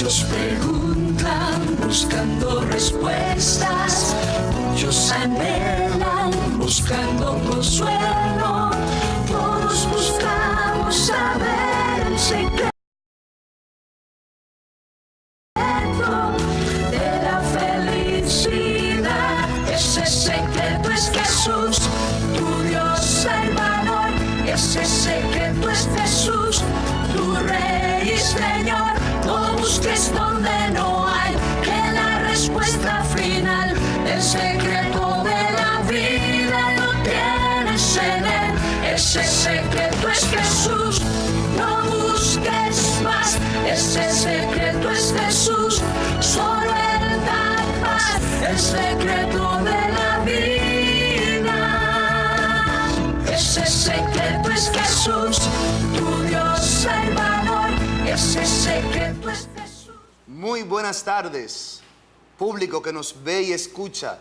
Muchos preguntan buscando respuestas, muchos anhelan buscando consuelo, todos buscamos saber el secreto de la felicidad. Ese secreto es Jesús, tu Dios Salvador. Ese secreto es Jesús, tu Rey y Señor. No busques donde no hay, que la respuesta final, el secreto de la vida lo tienes en él. Ese secreto es Jesús, no busques más. Ese secreto es Jesús, solo él da paz. El secreto de la vida, ese secreto es Jesús, tu Dios Salvador. Ese secreto es Jesús. Muy buenas tardes, público que nos ve y escucha.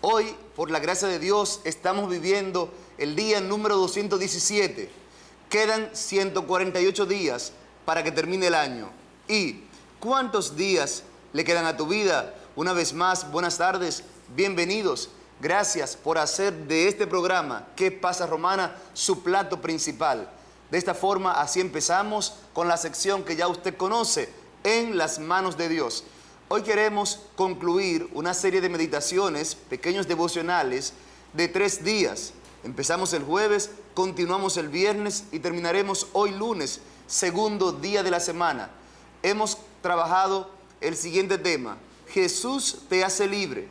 Hoy, por la gracia de Dios, estamos viviendo el día número 217. Quedan 148 días para que termine el año. ¿Y cuántos días le quedan a tu vida? Una vez más, buenas tardes, bienvenidos. Gracias por hacer de este programa, ¿Qué pasa, Romana?, su plato principal. De esta forma, así empezamos con la sección que ya usted conoce, En las manos de Dios. Hoy queremos concluir una serie de meditaciones, pequeños devocionales, de 3 días. Empezamos el jueves, continuamos el viernes y terminaremos hoy lunes, segundo día de la semana. Hemos trabajado el siguiente tema: Jesús te hace libre.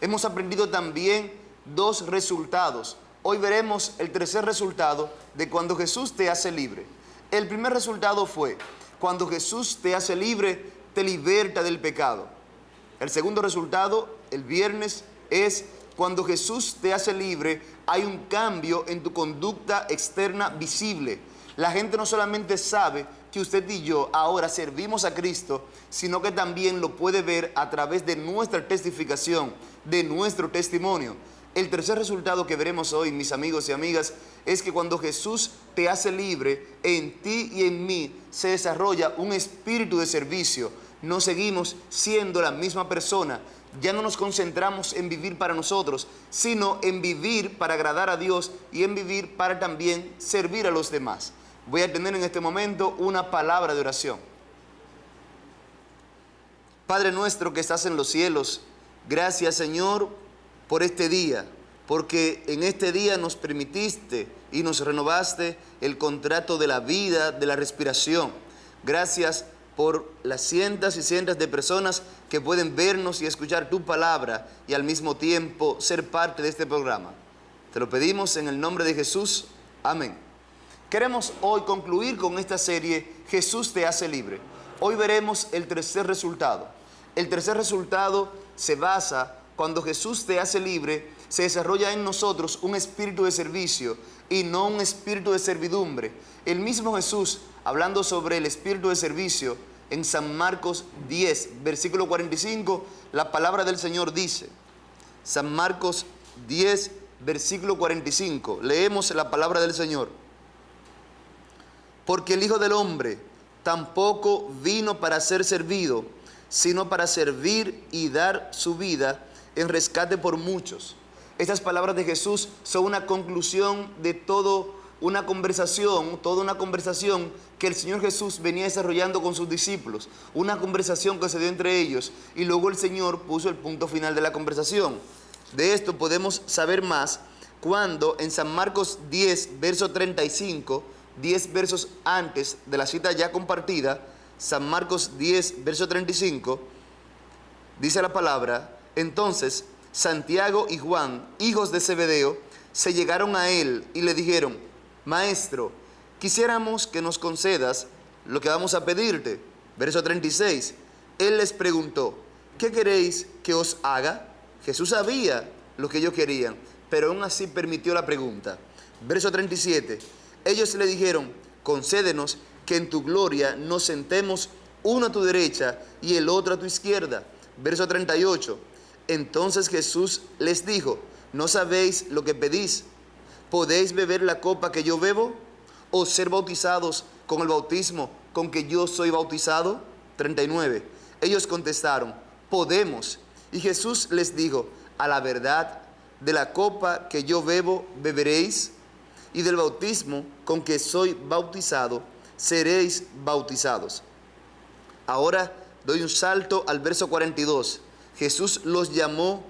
Hemos aprendido también 2 resultados. Hoy veremos el tercer resultado de cuando Jesús te hace libre. El primer resultado fue: cuando Jesús te hace libre, te liberta del pecado. El segundo resultado, el viernes, es: cuando Jesús te hace libre, hay un cambio en tu conducta externa visible. La gente no solamente sabe que usted y yo ahora servimos a Cristo, sino que también lo puede ver a través de nuestra testificación, de nuestro testimonio. El tercer resultado que veremos hoy, mis amigos y amigas, es que cuando Jesús te hace libre, en ti y en mí se desarrolla un espíritu de servicio. No seguimos siendo la misma persona. Ya no nos concentramos en vivir para nosotros, sino en vivir para agradar a Dios y en vivir para también servir a los demás. Voy a tener en este momento una palabra de oración. Padre nuestro que estás en los cielos, gracias, Señor, por este día, porque en este día nos permitiste y nos renovaste el contrato de la vida, de la respiración. Gracias por las cientos y cientos de personas que pueden vernos y escuchar tu palabra y al mismo tiempo ser parte de este programa. Te lo pedimos en el nombre de Jesús. Amén. Queremos hoy concluir con esta serie, Jesús te hace libre. Hoy veremos el tercer resultado. El tercer resultado se basa: cuando Jesús te hace libre, se desarrolla en nosotros un espíritu de servicio y no un espíritu de servidumbre. El mismo Jesús, hablando sobre el espíritu de servicio, en San Marcos 10, versículo 45, la palabra del Señor dice, San Marcos 10, versículo 45, leemos la palabra del Señor. Porque el Hijo del Hombre tampoco vino para ser servido, sino para servir y dar su vida en rescate por muchos. Estas palabras de Jesús son una conclusión de toda una conversación que el Señor Jesús venía desarrollando con sus discípulos, una conversación que se dio entre ellos, y luego el Señor puso el punto final de la conversación. De esto podemos saber más cuando en San Marcos 10, verso 35, 10 versos antes de la cita ya compartida, San Marcos 10, verso 35, dice la palabra: entonces Santiago y Juan, hijos de Zebedeo, se llegaron a él y le dijeron: Maestro, quisiéramos que nos concedas lo que vamos a pedirte. Verso 36, él les preguntó: ¿qué queréis que os haga? Jesús sabía lo que ellos querían, pero aún así permitió la pregunta. Verso 37, ellos le dijeron: concédenos que en tu gloria nos sentemos uno a tu derecha y el otro a tu izquierda. Verso 38, entonces Jesús les dijo: ¿no sabéis lo que pedís? ¿Podéis beber la copa que yo bebo? ¿O ser bautizados con el bautismo con que yo soy bautizado? 39. Ellos contestaron, podemos. Y Jesús les dijo, a la verdad, de la copa que yo bebo, beberéis, y del bautismo con que soy bautizado, seréis bautizados. Ahora doy un salto al verso 42. Jesús los llamó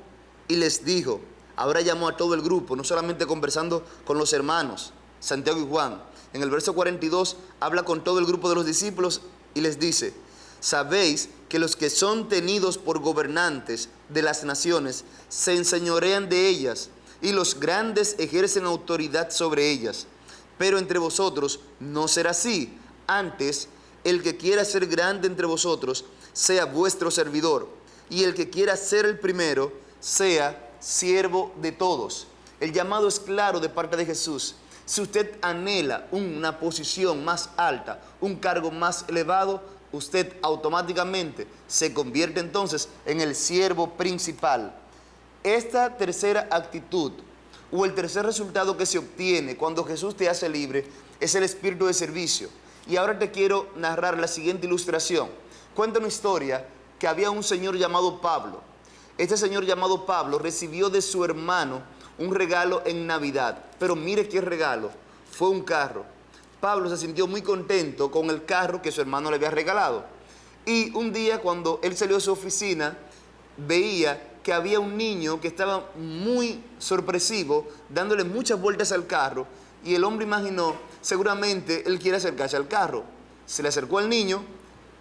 y les dijo, ahora llamó a todo el grupo, no solamente conversando con los hermanos, Santiago y Juan. En el verso 42 habla con todo el grupo de los discípulos y les dice, sabéis que los que son tenidos por gobernantes de las naciones se enseñorean de ellas, y los grandes ejercen autoridad sobre ellas. Pero entre vosotros no será así. Antes, el que quiera ser grande entre vosotros, sea vuestro servidor, y el que quiera ser el primero, sea siervo de todos. El llamado es claro de parte de Jesús. Si usted anhela una posición más alta, un cargo más elevado, usted automáticamente se convierte entonces en el siervo principal. Esta tercera actitud o el tercer resultado que se obtiene cuando Jesús te hace libre es el espíritu de servicio. Y ahora te quiero narrar la siguiente ilustración. Cuenta una historia que había un señor llamado Pablo. Este señor llamado Pablo recibió de su hermano un regalo en Navidad. Pero mire qué regalo, fue un carro. Pablo se sintió muy contento con el carro que su hermano le había regalado. Y un día cuando él salió de su oficina, veía que había un niño que estaba muy sorpresivo, dándole muchas vueltas al carro, y el hombre imaginó, seguramente él quiere acercarse al carro. Se le acercó al niño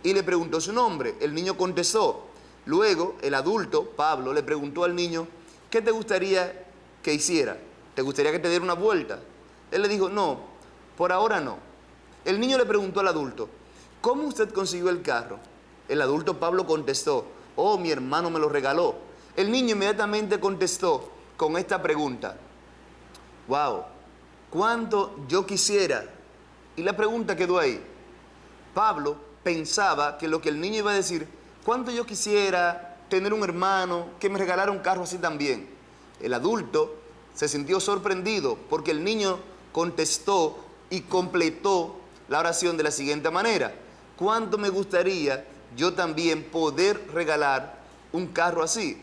y le preguntó su nombre. El niño contestó. Luego, el adulto, Pablo, le preguntó al niño, ¿qué te gustaría que hiciera? ¿Te gustaría que te diera una vuelta? Él le dijo, no, por ahora no. El niño le preguntó al adulto, ¿cómo usted consiguió el carro? El adulto Pablo contestó, oh, mi hermano me lo regaló. El niño inmediatamente contestó con esta pregunta, wow, ¿cuánto yo quisiera? Y la pregunta quedó ahí. Pablo pensaba que lo que el niño iba a decir, ¿cuánto yo quisiera tener un hermano que me regalara un carro así también? El adulto se sintió sorprendido porque el niño contestó y completó la oración de la siguiente manera. ¿Cuánto me gustaría yo también poder regalar un carro así?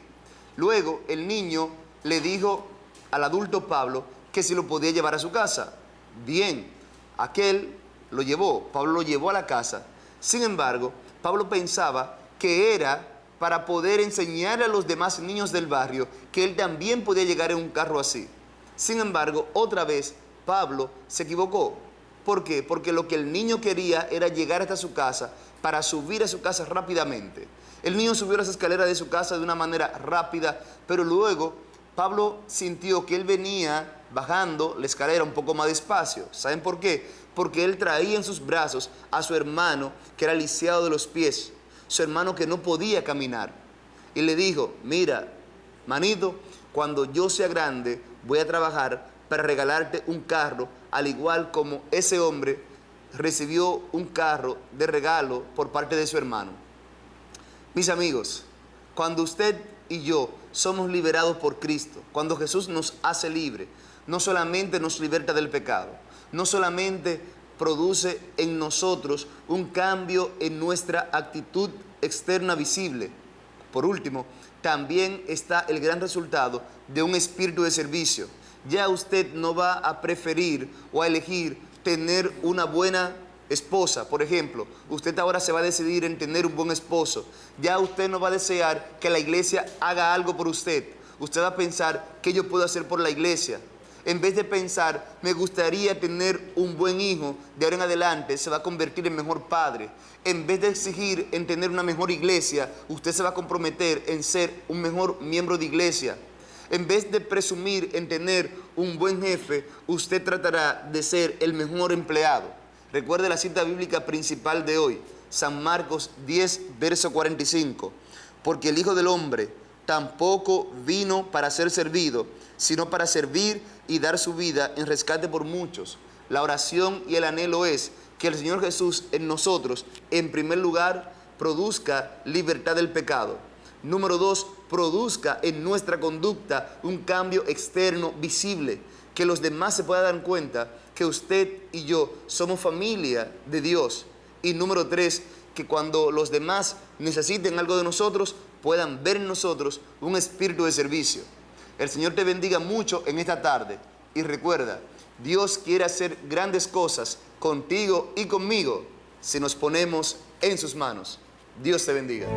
Luego el niño le dijo al adulto Pablo que si lo podía llevar a su casa. Bien, aquel lo llevó, Pablo lo llevó a la casa. Sin embargo, Pablo pensaba que era para poder enseñarle a los demás niños del barrio que él también podía llegar en un carro así. Sin embargo, otra vez Pablo se equivocó. ¿Por qué? Porque lo que el niño quería era llegar hasta su casa para subir a su casa rápidamente. El niño subió las escaleras de su casa de una manera rápida, pero luego Pablo sintió que él venía bajando la escalera un poco más despacio. ¿Saben por qué? Porque él traía en sus brazos a su hermano que era lisiado de los pies, su hermano que no podía caminar. Y le dijo, mira, manito, cuando yo sea grande voy a trabajar para regalarte un carro, al igual como ese hombre recibió un carro de regalo por parte de su hermano. Mis amigos, cuando usted y yo somos liberados por Cristo, cuando Jesús nos hace libre, no solamente nos liberta del pecado, no solamente produce en nosotros un cambio en nuestra actitud externa visible. Por último, también está el gran resultado de un espíritu de servicio. Ya usted no va a preferir o a elegir tener una buena esposa, por ejemplo. Usted ahora se va a decidir en tener un buen esposo. Ya usted no va a desear que la iglesia haga algo por usted. Usted va a pensar, ¿qué yo puedo hacer por la iglesia? En vez de pensar, me gustaría tener un buen hijo, de ahora en adelante se va a convertir en mejor padre. En vez de exigir en tener una mejor iglesia, usted se va a comprometer en ser un mejor miembro de iglesia. En vez de presumir en tener un buen jefe, usted tratará de ser el mejor empleado. Recuerde la cita bíblica principal de hoy, San Marcos 10, verso 45. Porque el Hijo del Hombre tampoco vino para ser servido, sino para servir y dar su vida en rescate por muchos. La oración y el anhelo es que el Señor Jesús en nosotros, en primer lugar, produzca libertad del pecado. Número 2, produzca en nuestra conducta un cambio externo visible, que los demás se puedan dar cuenta que usted y yo somos familia de Dios. Y número 3, que cuando los demás necesiten algo de nosotros, puedan ver en nosotros un espíritu de servicio. El Señor te bendiga mucho en esta tarde. Y recuerda, Dios quiere hacer grandes cosas contigo y conmigo si nos ponemos en sus manos. Dios te bendiga.